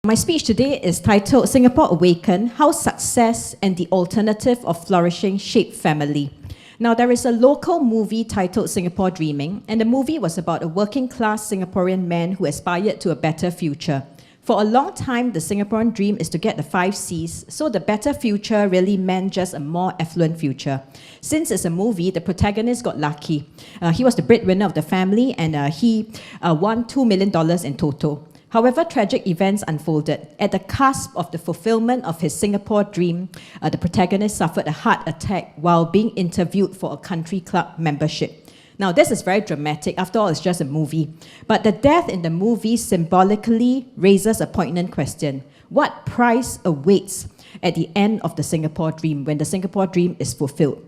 My speech today is titled Singapore Awaken, How Success and the Alternative of Flourishing Shape Family. Now, there is a local movie titled Singapore Dreaming, and the movie was about a working-class Singaporean man who aspired to a better future. For a long time, the Singaporean dream is to get the 5 Cs, so the better future really meant just a more affluent future. Since it's a movie, the protagonist got lucky. He was the breadwinner of the family, and he won $2 million in total. However, tragic events unfolded. At the cusp of the fulfillment of his Singapore dream, the protagonist suffered a heart attack while being interviewed for a country club membership. Now, this is very dramatic. After all, it's just a movie. But the death in the movie symbolically raises a poignant question. What price awaits at the end of the Singapore dream, when the Singapore dream is fulfilled?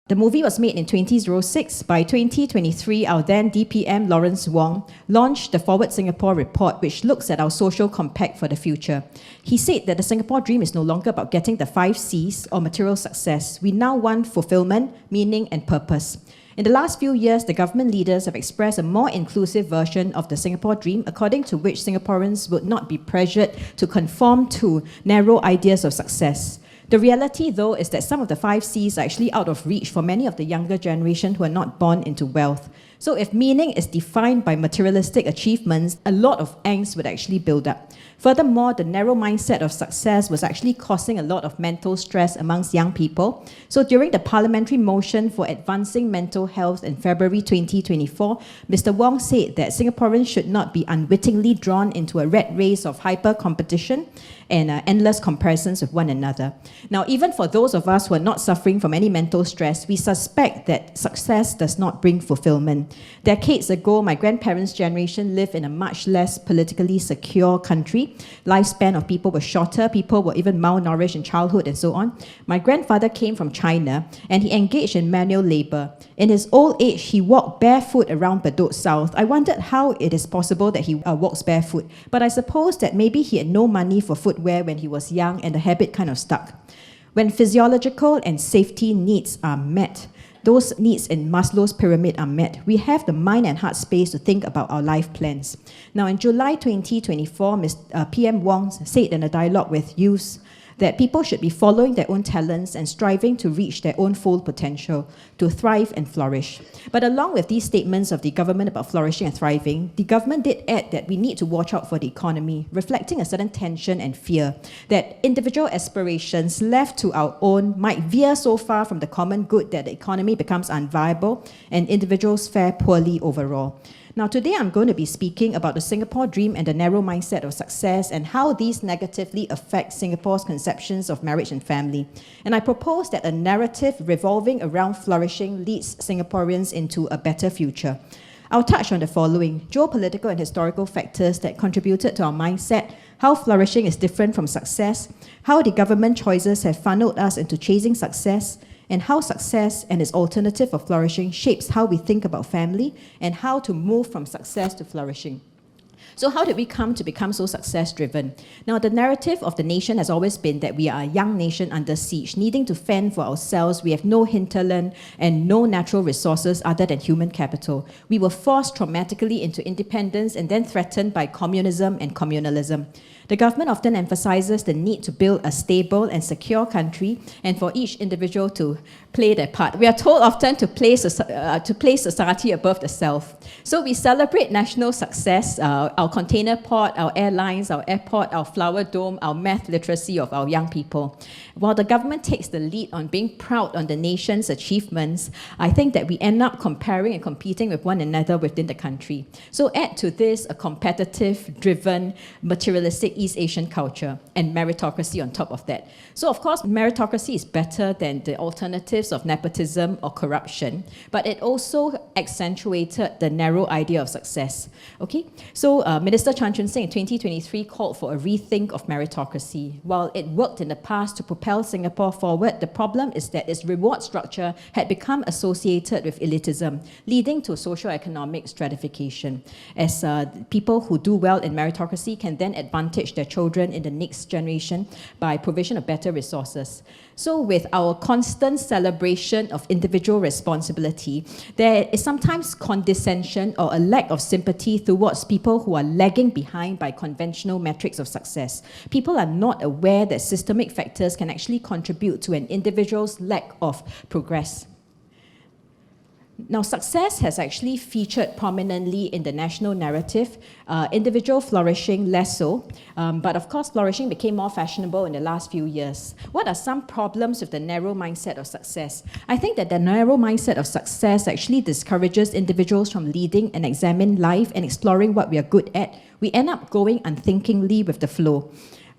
The movie was made in 2006. By 2023, our then DPM, Lawrence Wong, launched the Forward Singapore report, which looks at our social compact for the future. He said that the Singapore dream is no longer about getting the 5 Cs or material success. We now want fulfillment, meaning, and purpose. In the last few years, the government leaders have expressed a more inclusive version of the Singapore dream, according to which Singaporeans would not be pressured to conform to narrow ideas of success. The reality, though, is that some of the 5 Cs are actually out of reach for many of the younger generation who are not born into wealth. So if meaning is defined by materialistic achievements, a lot of angst would actually build up. Furthermore, the narrow mindset of success was actually causing a lot of mental stress amongst young people. So during the parliamentary motion for advancing mental health in February 2024, Mr. Wong said that Singaporeans should not be unwittingly drawn into a rat race of hyper-competition and endless comparisons with one another. Now, even for those of us who are not suffering from any mental stress, we suspect that success does not bring fulfillment. Decades ago, my grandparents' generation lived in a much less politically secure country. Lifespan of people was shorter, people were even malnourished in childhood and so on. My grandfather came from China and he engaged in manual labor. In his old age, he walked barefoot around Bedok South. I wondered how it is possible that he walks barefoot, but I suppose that maybe he had no money for footwear when he was young and the habit kind of stuck. When physiological and safety needs are met, those needs in Maslow's pyramid are met, we have the mind and heart space to think about our life plans. Now, in July 2024, PM Wong said in a dialogue with youths that people should be following their own talents and striving to reach their own full potential, to thrive and flourish. But along with these statements of the government about flourishing and thriving, the government did add that we need to watch out for the economy, reflecting a certain tension and fear that individual aspirations left to our own might veer so far from the common good that the economy becomes unviable and individuals fare poorly overall. Now, today I'm going to be speaking about the Singapore dream and the narrow mindset of success and how these negatively affect Singapore's conceptions of marriage and family. And I propose that a narrative revolving around flourishing leads Singaporeans into a better future. I'll touch on the following: geopolitical and historical factors that contributed to our mindset, how flourishing is different from success, how the government choices have funneled us into chasing success, and how success and its alternative of flourishing shapes how we think about family and how to move from success to flourishing. So how did we come to become so success-driven? Now, the narrative of the nation has always been that we are a young nation under siege, needing to fend for ourselves. We have no hinterland and no natural resources other than human capital. We were forced traumatically into independence and then threatened by communism and communalism. The government often emphasizes the need to build a stable and secure country and for each individual to play their part. We are told often to place society above the self. So we celebrate national success, our container port, our airlines, our airport, our flower dome, our math literacy of our young people. While the government takes the lead on being proud on the nation's achievements, I think that we end up comparing and competing with one another within the country. So add to this a competitive, driven, materialistic East Asian culture and meritocracy on top of that. So of course, meritocracy is better than the alternatives of nepotism or corruption, but it also accentuated the narrow idea of success. Okay, so Minister Chan Chun Sing in 2023 called for a rethink of meritocracy. While it worked in the past to propel Singapore forward, the problem is that its reward structure had become associated with elitism, leading to socio-economic stratification, as people who do well in meritocracy can then advantage encourage their children in the next generation by provision of better resources. So with our constant celebration of individual responsibility, there is sometimes condescension or a lack of sympathy towards people who are lagging behind by conventional metrics of success. People are not aware that systemic factors can actually contribute to an individual's lack of progress. Now, success has actually featured prominently in the national narrative, individual flourishing less so, but of course flourishing became more fashionable in the last few years. What are some problems with the narrow mindset of success? I think that the narrow mindset of success actually discourages individuals from leading an examined life and exploring what we are good at. We end up going unthinkingly with the flow.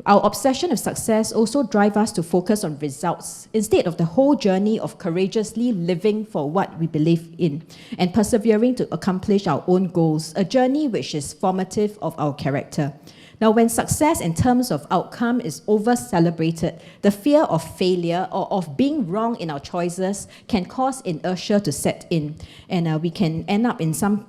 Our obsession of success also drives us to focus on results instead of the whole journey of courageously living for what we believe in and persevering to accomplish our own goals, a journey which is formative of our character. Now, when success in terms of outcome is over-celebrated, the fear of failure or of being wrong in our choices can cause inertia to set in. And we can end up in some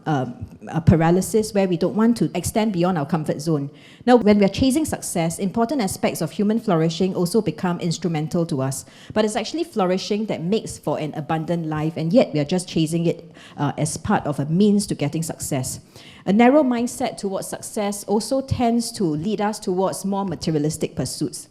paralysis where we don't want to extend beyond our comfort zone. Now, when we're chasing success, important aspects of human flourishing also become instrumental to us. But it's actually flourishing that makes for an abundant life, and yet we are just chasing it as part of a means to getting success. A narrow mindset towards success also tends to lead us towards more materialistic pursuits.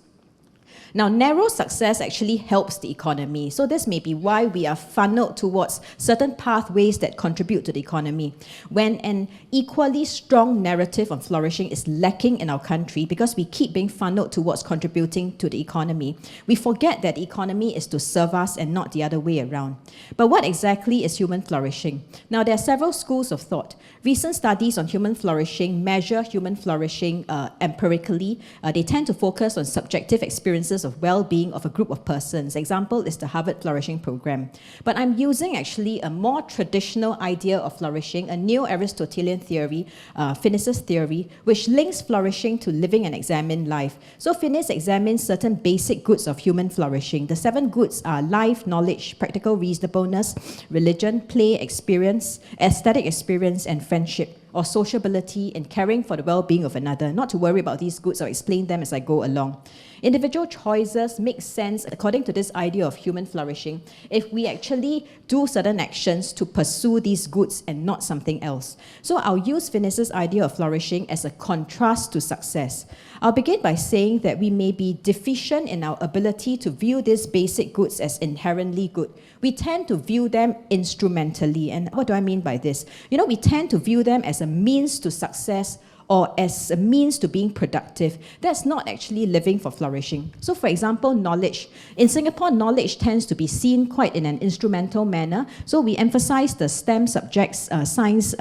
Now, narrow success actually helps the economy. So this may be why we are funneled towards certain pathways that contribute to the economy. When an equally strong narrative on flourishing is lacking in our country because we keep being funneled towards contributing to the economy, we forget that the economy is to serve us and not the other way around. But what exactly is human flourishing? Now, there are several schools of thought. Recent studies on human flourishing measure human flourishing empirically. They tend to focus on subjective experiences of well-being of a group of persons. Example is the Harvard Flourishing Program. But I'm using actually a more traditional idea of flourishing, a neo-Aristotelian theory, Finnis's theory, which links flourishing to living an examined life. So Finnis examines certain basic goods of human flourishing. The 7 goods are life, knowledge, practical reasonableness, religion, play, experience, aesthetic experience, and friendship, or sociability and caring for the well-being of another. Not to worry about these goods, I'll explain them as I go along. Individual choices make sense according to this idea of human flourishing if we actually do certain actions to pursue these goods and not something else. So I'll use Finnis's idea of flourishing as a contrast to success. I'll begin by saying that we may be deficient in our ability to view these basic goods as inherently good. We tend to view them instrumentally. And what do I mean by this? We tend to view them as a means to success or as a means to being productive. That's not actually living for flourishing. So for example, knowledge. In Singapore, knowledge tends to be seen quite in an instrumental manner. So we emphasize the STEM subjects, science,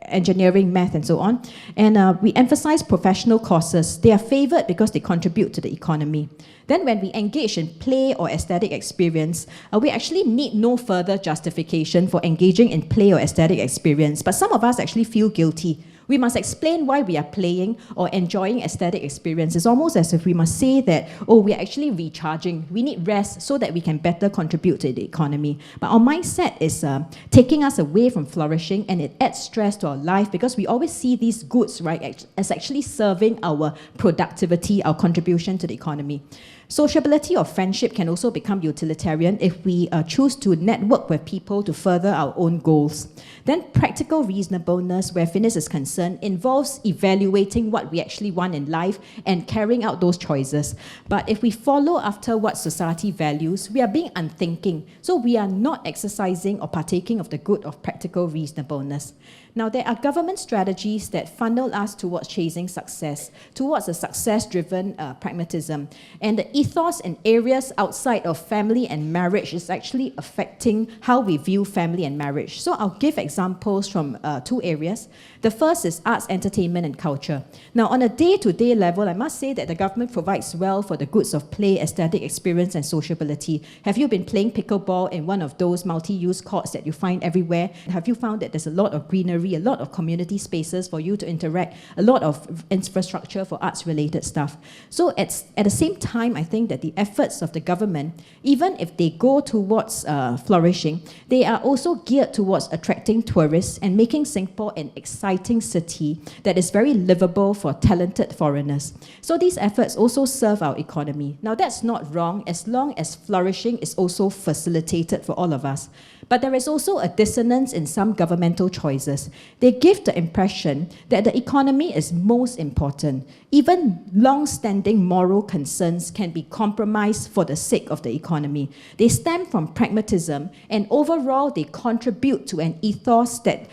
engineering, math, and so on. And we emphasize professional courses. They are favored because they contribute to the economy. Then when we engage in play or aesthetic experience, we actually need no further justification for engaging in play or aesthetic experience. But some of us actually feel guilty. We must explain why we are playing or enjoying aesthetic experience. It's almost as if we must say that, we are actually recharging. We need rest so that we can better contribute to the economy. But our mindset is taking us away from flourishing, and it adds stress to our life because we always see these goods, right, as actually serving our productivity, our contribution to the economy. Sociability or friendship can also become utilitarian if we choose to network with people to further our own goals. Then practical reasonableness, where Finnis is concerned, involves evaluating what we actually want in life and carrying out those choices. But if we follow after what society values, we are being unthinking. So we are not exercising or partaking of the good of practical reasonableness. Now, there are government strategies that funnel us towards chasing success, towards a success-driven pragmatism. And the ethos in areas outside of family and marriage is actually affecting how we view family and marriage. So I'll give examples from 2 areas. The first is arts, entertainment, and culture. Now, on a day-to-day level, I must say that the government provides well for the goods of play, aesthetic experience, and sociability. Have you been playing pickleball in one of those multi-use courts that you find everywhere? Have you found that there's a lot of greenery, a lot of community spaces for you to interact, a lot of infrastructure for arts-related stuff? So at the same time, I think that the efforts of the government, even if they go towards flourishing, they are also geared towards attracting tourists and making Singapore an exciting city that is very livable for talented foreigners. So these efforts also serve our economy. Now that's not wrong as long as flourishing is also facilitated for all of us. But there is also a dissonance in some governmental choices. They give the impression that the economy is most important. Even long-standing moral concerns can be compromised for the sake of the economy. They stem from pragmatism, and overall they contribute to an ethos that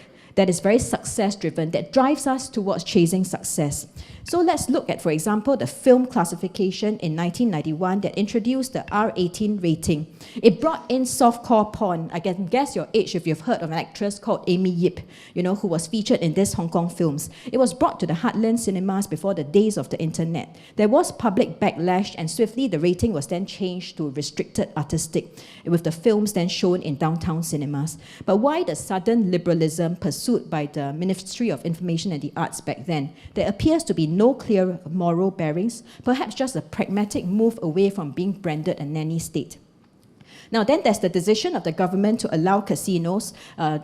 is very success-driven, that drives us towards chasing success. So let's look at, for example, the film classification in 1991 that introduced the R18 rating. It brought in softcore porn. I can guess your age if you've heard of an actress called Amy Yip, who was featured in these Hong Kong films. It was brought to the heartland cinemas before the days of the internet. There was public backlash, and swiftly the rating was then changed to restricted artistic, with the films then shown in downtown cinemas. But why the sudden liberalism pursued by the Ministry of Information and the Arts back then? There appears to be no clear moral bearings, perhaps just a pragmatic move away from being branded a nanny state. Now then there's the decision of the government to allow casinos.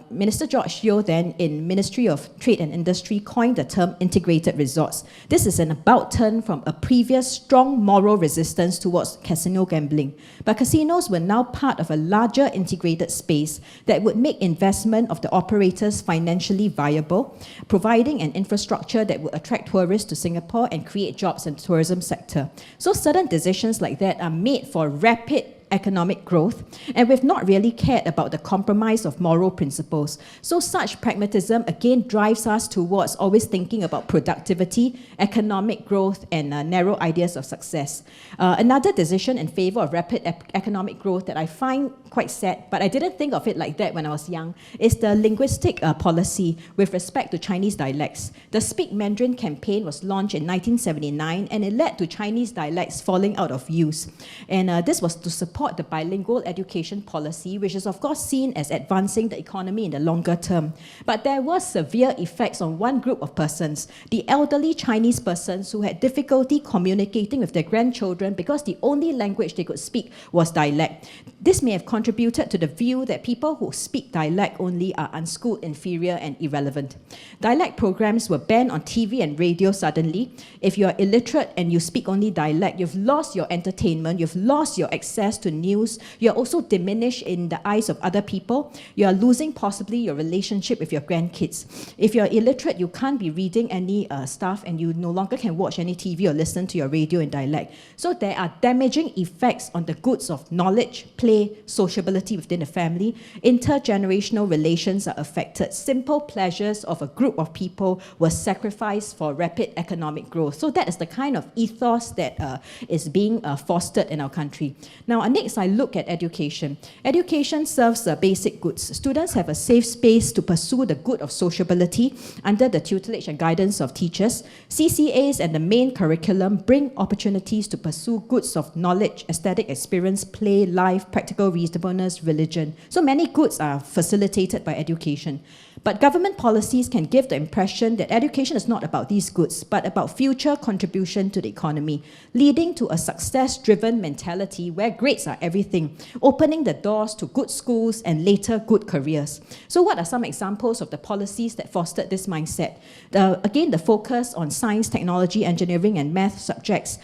Minister George Yeo then in Ministry of Trade and Industry coined the term integrated resorts. This is an about turn from a previous strong moral resistance towards casino gambling. But casinos were now part of a larger integrated space that would make investment of the operators financially viable, providing an infrastructure that would attract tourists to Singapore and create jobs in the tourism sector. So certain decisions like that are made for rapid economic growth, and we've not really cared about the compromise of moral principles. So such pragmatism again drives us towards always thinking about productivity, economic growth, and narrow ideas of success. Another decision in favor of rapid economic growth that I find quite sad, but I didn't think of it like that when I was young, is the linguistic policy with respect to Chinese dialects. The Speak Mandarin campaign was launched in 1979, and it led to Chinese dialects falling out of use. And this was to support the bilingual education policy, which is of course seen as advancing the economy in the longer term. But there were severe effects on one group of persons, the elderly Chinese persons who had difficulty communicating with their grandchildren because the only language they could speak was dialect. This may have contributed to the view that people who speak dialect only are unschooled, inferior, and irrelevant. Dialect programs were banned on TV and radio suddenly. If you are illiterate and you speak only dialect, you've lost your entertainment, you've lost your access to news, you're also diminished in the eyes of other people, you are losing possibly your relationship with your grandkids. If you're illiterate, you can't be reading any stuff, and you no longer can watch any TV or listen to your radio in dialect. So there are damaging effects on the goods of knowledge, play, sociability within the family. Intergenerational relations are affected. Simple pleasures of a group of people were sacrificed for rapid economic growth. So that is the kind of ethos that is being fostered in our country. Now, next I look at education. Education serves basic goods. Students have a safe space to pursue the good of sociability under the tutelage and guidance of teachers. CCAs and the main curriculum bring opportunities to pursue goods of knowledge, aesthetic experience, play, life, practical reasonableness, religion. So many goods are facilitated by education. But government policies can give the impression that education is not about these goods, but about future contribution to the economy, leading to a success-driven mentality where grades are everything, opening the doors to good schools and later good careers. So what are some examples of the policies that fostered this mindset? Again, the focus on science, technology, engineering, and math subjects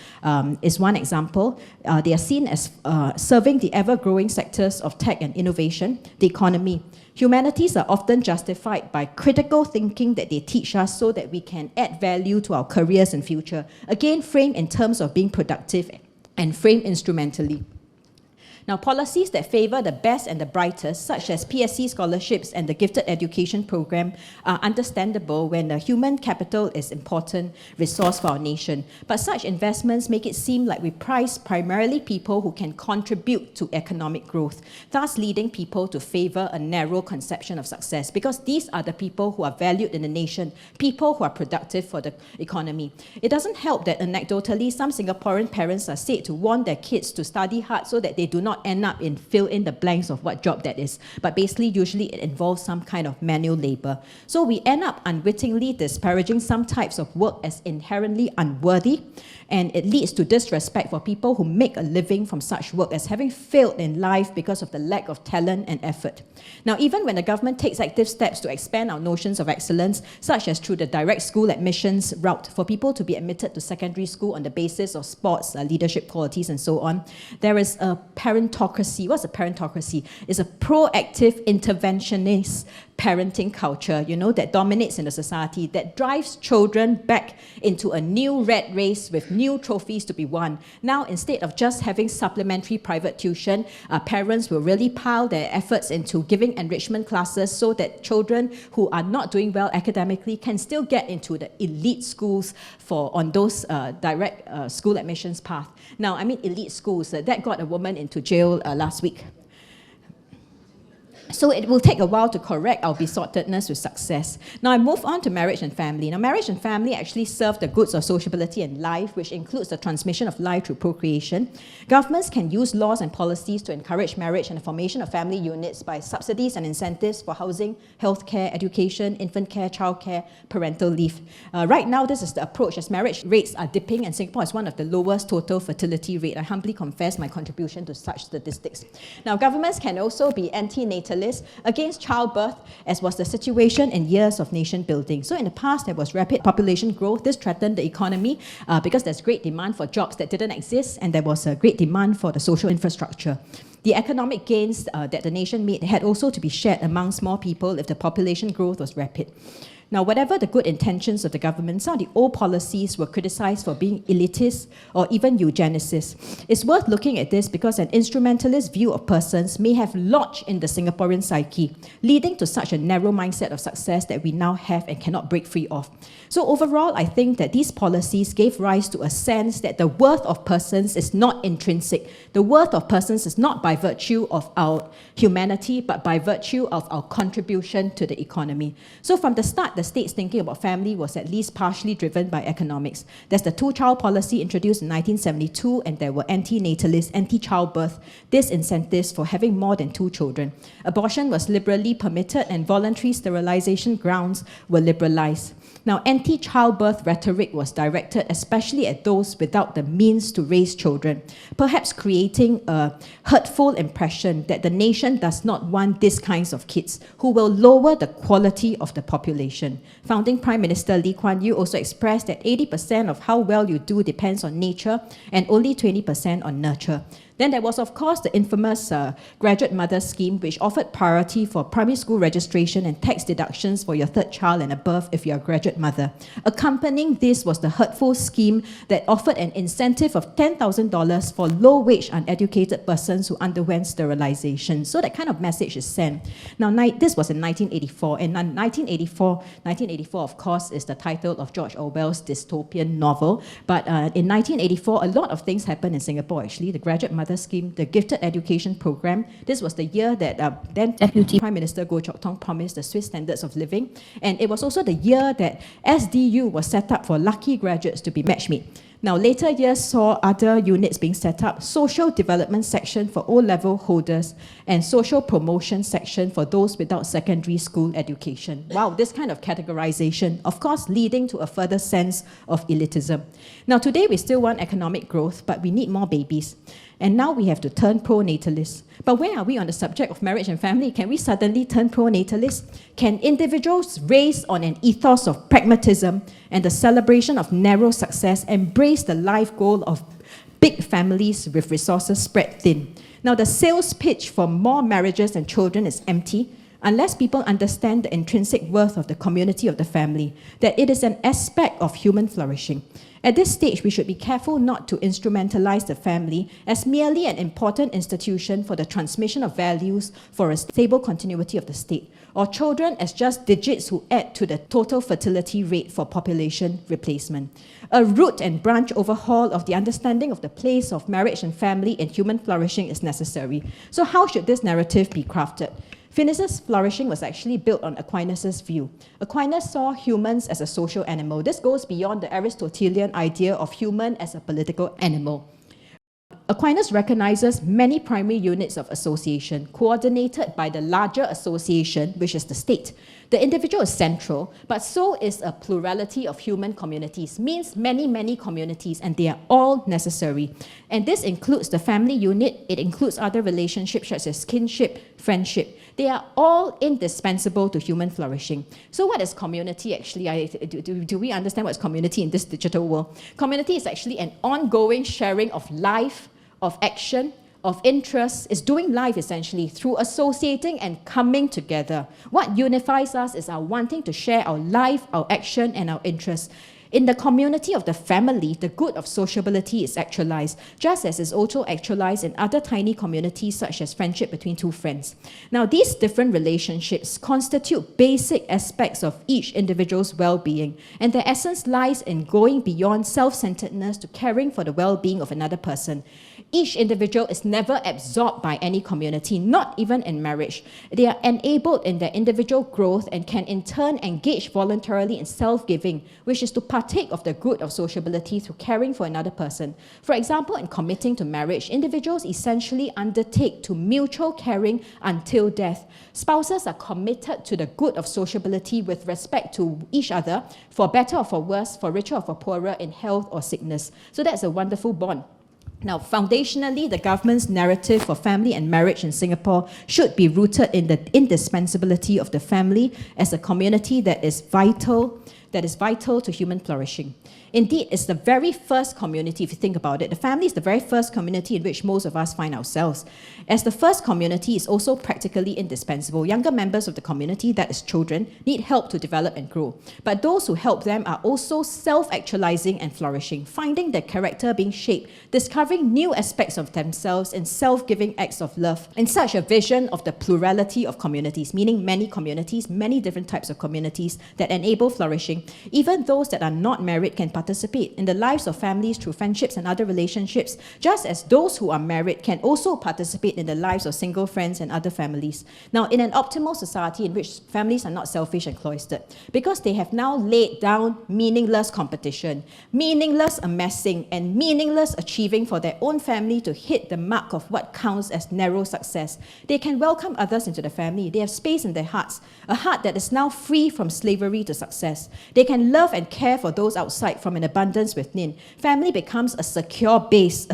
is one example. They are seen as serving the ever-growing sectors of tech and innovation, the economy. Humanities are often justified by critical thinking that they teach us so that we can add value to our careers and future. Again, framed in terms of being productive and framed instrumentally. Now, policies that favor the best and the brightest, such as PSC scholarships and the gifted education program, are understandable when the human capital is an important resource for our nation. But such investments make it seem like we prize primarily people who can contribute to economic growth, thus leading people to favor a narrow conception of success, because these are the people who are valued in the nation, people who are productive for the economy. It doesn't help that anecdotally, some Singaporean parents are said to warn their kids to study hard so that they do not not end up in fill in the blanks of what job that is, but basically usually it involves some kind of manual labor. So we end up unwittingly disparaging some types of work as inherently unworthy, and it leads to disrespect for people who make a living from such work as having failed in life because of the lack of talent and effort. Now, even when the government takes active steps to expand our notions of excellence, such as through the direct school admissions route for people to be admitted to secondary school on the basis of sports, leadership qualities, and so on, there is a parentocracy. What's a parentocracy? It's a proactive, interventionist parenting culture, that dominates in the society, that drives children back into a new rat race with new trophies to be won. Now, instead of just having supplementary private tuition, parents will really pile their efforts into giving enrichment classes so that children who are not doing well academically can still get into the elite schools on those direct school admissions path. Now, I mean elite schools, that got a woman into jail last week. So it will take a while to correct our besortedness with success. Now I move on to marriage and family. Now marriage and family actually serve the goods of sociability and life, which includes the transmission of life through procreation. Governments can use laws and policies to encourage marriage and the formation of family units by subsidies and incentives for housing, healthcare, education, infant care, childcare, parental leave. Right now, this is the approach as marriage rates are dipping, and Singapore is one of the lowest total fertility rate. I humbly confess my contribution to such statistics. Now governments can also be anti-natalist against childbirth, as was the situation in years of nation building. So in the past, there was rapid population growth. This threatened the economy because there's great demand for jobs that didn't exist, and there was a great demand for the social infrastructure. The economic gains that the nation made had also to be shared amongst more people if the population growth was rapid. Now, whatever the good intentions of the government, some of the old policies were criticized for being elitist or even eugenicist. It's worth looking at this because an instrumentalist view of persons may have lodged in the Singaporean psyche, leading to such a narrow mindset of success that we now have and cannot break free of. So overall, I think that these policies gave rise to a sense that the worth of persons is not intrinsic. The worth of persons is not by virtue of our humanity, but by virtue of our contribution to the economy. So from the start, the state's thinking about family was at least partially driven by economics. There's the two-child policy introduced in 1972, and there were anti-natalist, anti-childbirth disincentives for having more than 2 children. Abortion was liberally permitted, and voluntary sterilization grounds were liberalized. Now, anti-childbirth rhetoric was directed especially at those without the means to raise children, perhaps creating a hurtful impression that the nation does not want these kinds of kids who will lower the quality of the population. Founding Prime Minister Lee Kuan Yew also expressed that 80% of how well you do depends on nature and only 20% on nurture. Then there was, of course, the infamous graduate mother scheme, which offered priority for primary school registration and tax deductions for your 3rd child and above if you're a graduate mother. Accompanying this was the hurtful scheme that offered an incentive of $10,000 for low-wage uneducated persons who underwent sterilization. So that kind of message is sent. Now, this was in 1984, and 1984, of course, is the title of George Orwell's dystopian novel. But in 1984, a lot of things happened in Singapore, actually. The graduate mother scheme, the gifted education program. This was the year that then Deputy Prime Minister Goh Chok Tong promised the Swiss standards of living. And it was also the year that SDU was set up for lucky graduates to be matchmade. Now, later years saw other units being set up, social development section for O-level holders and social promotion section for those without secondary school education. Wow, this kind of categorization, of course, leading to a further sense of elitism. Now, today we still want economic growth, but we need more babies. And now we have to turn pro-natalist. But where are we on the subject of marriage and family? Can we suddenly turn pro-natalist? Can individuals raised on an ethos of pragmatism and the celebration of narrow success embrace the life goal of big families with resources spread thin? Now, the sales pitch for more marriages and children is empty unless people understand the intrinsic worth of the community of the family, that it is an aspect of human flourishing. At this stage, we should be careful not to instrumentalize the family as merely an important institution for the transmission of values for a stable continuity of the state, or children as just digits who add to the total fertility rate for population replacement. A root and branch overhaul of the understanding of the place of marriage and family in human flourishing is necessary. So how should this narrative be crafted? Finis' flourishing was actually built on Aquinas' view. Aquinas saw humans as a social animal. This goes beyond the Aristotelian idea of human as a political animal. Aquinas recognizes many primary units of association coordinated by the larger association, which is the state. The individual is central, but so is a plurality of human communities, means many, many communities, and they are all necessary. And this includes the family unit, it includes other relationships such as kinship, friendship. They are all indispensable to human flourishing. So what is community actually? Do we understand what is community in this digital world? Community is actually an ongoing sharing of life, of action, of interest, is doing life essentially through associating and coming together. What unifies us is our wanting to share our life, our action, and our interests. In the community of the family, the good of sociability is actualized, just as is also actualized in other tiny communities such as friendship between two friends. Now, these different relationships constitute basic aspects of each individual's well-being, and their essence lies in going beyond self-centeredness to caring for the well-being of another person. Each individual is never absorbed by any community, not even in marriage. They are enabled in their individual growth and can in turn engage voluntarily in self-giving, which is to partake of the good of sociability through caring for another person. For example, in committing to marriage, individuals essentially undertake to mutual caring until death. Spouses are committed to the good of sociability with respect to each other, for better or for worse, for richer or for poorer, in health or sickness. So that's a wonderful bond. Now, foundationally, the government's narrative for family and marriage in Singapore should be rooted in the indispensability of the family as a community that is vital to human flourishing. Indeed, it's the very first community, if you think about it. The family is the very first community in which most of us find ourselves. As the first community is also practically indispensable. Younger members of the community, that is children, need help to develop and grow. But those who help them are also self-actualizing and flourishing, finding their character being shaped, discovering new aspects of themselves in self-giving acts of love. In such a vision of the plurality of communities, meaning many communities, many different types of communities that enable flourishing, even those that are not married can participate in the lives of families through friendships and other relationships, just as those who are married can also participate in the lives of single friends and other families. Now, in an optimal society in which families are not selfish and cloistered, because they have now laid down meaningless competition, meaningless amassing, and meaningless achieving for their own family to hit the mark of what counts as narrow success, they can welcome others into the family. They have space in their hearts, a heart that is now free from slavery to success. They can love and care for those outside from an abundance within. Family becomes a secure base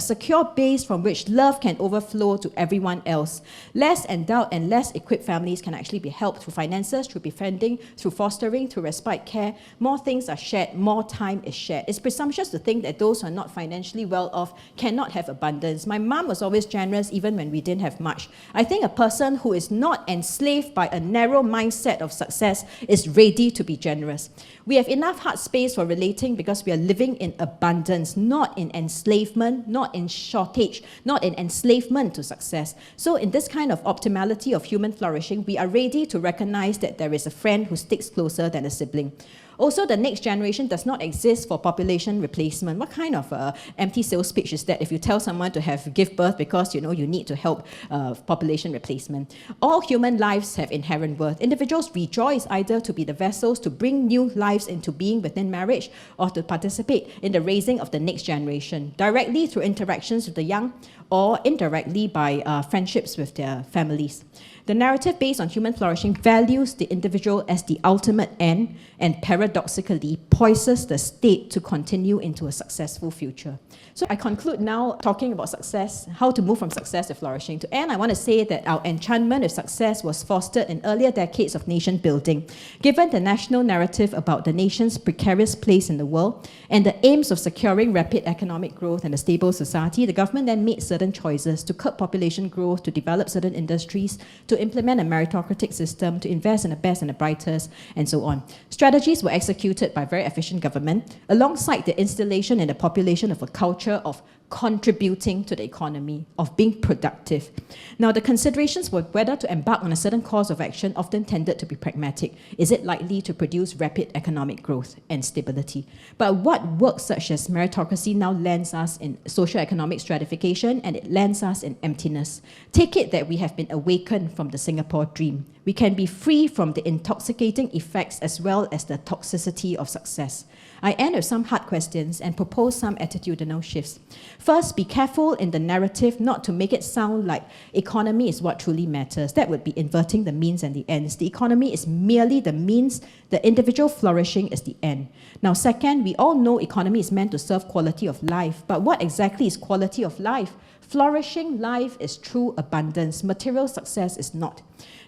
from which love can overflow to everyone else. Less endowed and less equipped families can actually be helped through finances, through befriending, through fostering, through respite care. More things are shared, more time is shared. It's presumptuous to think that those who are not financially well off cannot have abundance. My mom was always generous even when we didn't have much. I think a person who is not enslaved by a narrow mindset of success is ready to be generous. We have enough heart space for relating because we are living in abundance, not in enslavement, not in shortage, not in enslavement to success. So in this kind of optimality of human flourishing, we are ready to recognize that there is a friend who sticks closer than a sibling. Also, the next generation does not exist for population replacement. What kind of empty sales pitch is that if you tell someone to give birth because you need to help population replacement? All human lives have inherent worth. Individuals rejoice either to be the vessels to bring new lives into being within marriage or to participate in the raising of the next generation, directly through interactions with the young or indirectly by friendships with their families. The narrative based on human flourishing values the individual as the ultimate end and paradoxically poises the state to continue into a successful future. So I conclude now talking about success, how to move from success to flourishing. To end, I want to say that our enchantment with success was fostered in earlier decades of nation building. Given the national narrative about the nation's precarious place in the world and the aims of securing rapid economic growth and a stable society, the government then made certain choices to curb population growth, to develop certain industries, to implement a meritocratic system, to invest in the best and the brightest, and so on. Strategies were executed by very efficient government, alongside the installation in the population of a culture of contributing to the economy, of being productive. Now, the considerations for whether to embark on a certain course of action often tended to be pragmatic. Is it likely to produce rapid economic growth and stability? But what work such as meritocracy now lands us in socio-economic stratification, and it lands us in emptiness. Take it that we have been awakened from the Singapore dream. We can be free from the intoxicating effects as well as the toxicity of success. I end with some hard questions and propose some attitudinal shifts. First, be careful in the narrative not to make it sound like economy is what truly matters. That would be inverting the means and the ends. The economy is merely the means, the individual flourishing is the end. Now, second, we all know economy is meant to serve quality of life, but what exactly is quality of life? Flourishing life is true abundance. Material success is not.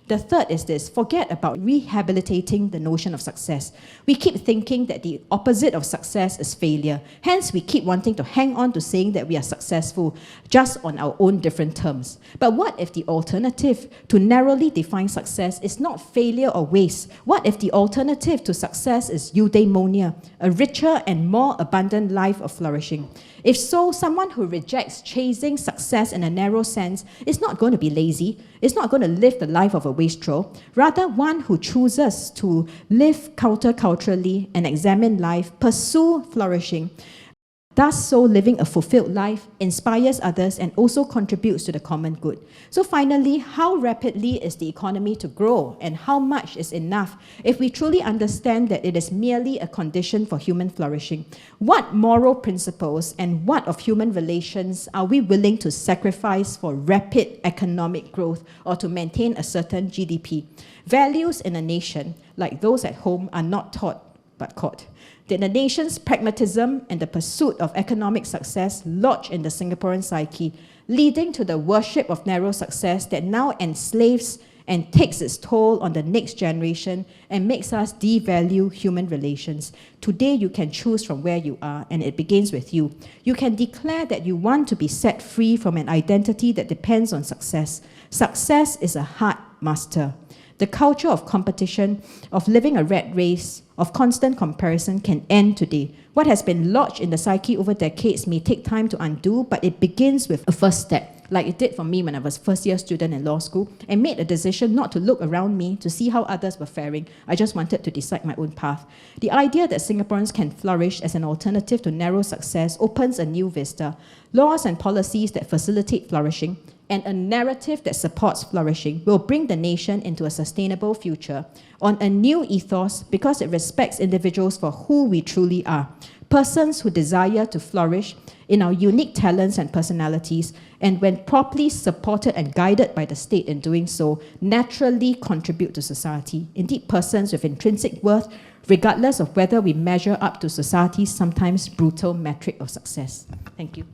The third is this: forget about rehabilitating the notion of success. We keep thinking that the opposite of success is failure. Hence, we keep wanting to hang on to saying that we are successful just on our own different terms. But what if the alternative to narrowly define success is not failure or waste? What if the alternative to success is eudaimonia, a richer and more abundant life of flourishing? If so, someone who rejects chasing success in a narrow sense is not going to be lazy, is not going to live the life of a wastrel, rather one who chooses to live counterculturally and examine life, pursue flourishing. Thus, so living a fulfilled life inspires others and also contributes to the common good. So finally, how rapidly is the economy to grow and how much is enough if we truly understand that it is merely a condition for human flourishing? What moral principles and what of human relations are we willing to sacrifice for rapid economic growth or to maintain a certain GDP? Values in a nation, like those at home, are not taught but caught. Did the nation's pragmatism and the pursuit of economic success lodge in the Singaporean psyche, leading to the worship of narrow success that now enslaves and takes its toll on the next generation and makes us devalue human relations? Today, you can choose from where you are, and it begins with you. You can declare that you want to be set free from an identity that depends on success. Success is a hard master. The culture of competition, of living a rat race, of constant comparison can end today. What has been lodged in the psyche over decades may take time to undo, but it begins with a first step, like it did for me when I was first-year student in law school, and made a decision not to look around me to see how others were faring. I just wanted to decide my own path. The idea that Singaporeans can flourish as an alternative to narrow success opens a new vista. Laws and policies that facilitate flourishing and a narrative that supports flourishing will bring the nation into a sustainable future on a new ethos because it respects individuals for who we truly are, persons who desire to flourish in our unique talents and personalities, and when properly supported and guided by the state in doing so, naturally contribute to society. Indeed, persons with intrinsic worth, regardless of whether we measure up to society's sometimes brutal metric of success. Thank you.